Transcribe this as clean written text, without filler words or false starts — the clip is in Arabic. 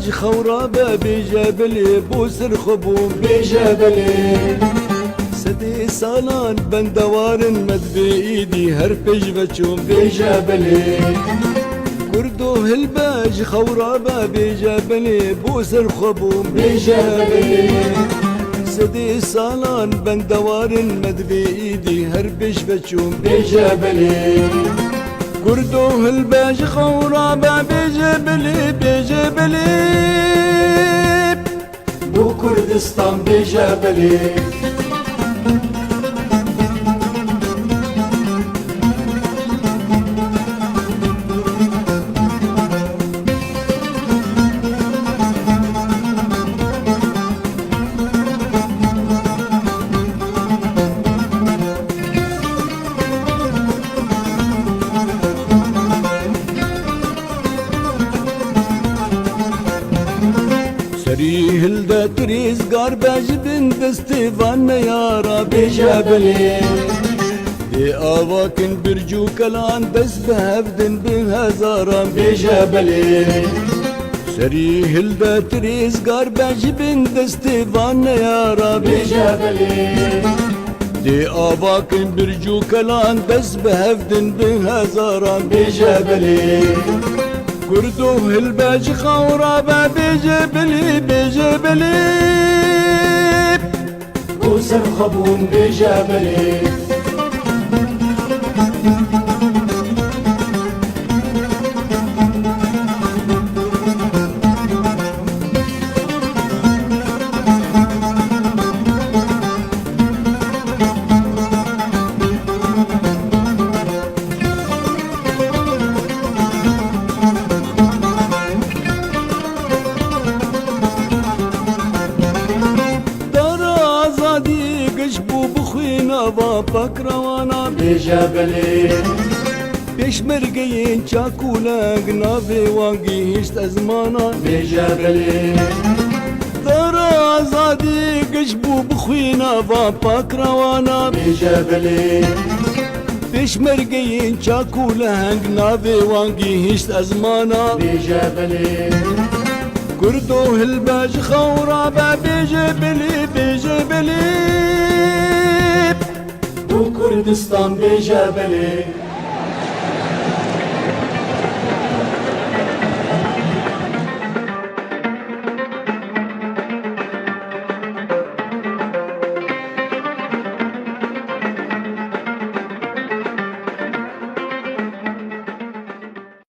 الباج خورابة بجبلي بوسر خبوم بجبلي سدي سالان بندوار مد بإيدي هربج بچوم بجبلي كردو الباج خورابة بجبلي بوسر خبوم بجبلي سدي سالان بندوار مد بإيدي هربج بچوم بجبلي كردو الباج خورابة بجبلي بجبلي بو كردستان بجبلي سريه الدا تريز قارباج بن دستيفان يارا بجبلي دي آواكن برجو كلان دس بهفدن بهزارا بجبلي سريه الدا تريز قارباج بن دستيفان يارا بجبلي دي آواكن برجو كلان دس بهفدن بهزارا بجبلي كردو الباج خورابة بجبلي بجبلي بوسر خبون بجبلي بكروانا بجبلي بيشمرقين شاكولاق نافي واقي هشت ازمانا بجبلي ترى زادي قشبو بخوينا بكروانا بجبلي بيشمرقين شاكولاق نافي واقي هشت ازمانا بجبلي كردو الباج خورابة بجبلي بجبلي كردستان بجبلي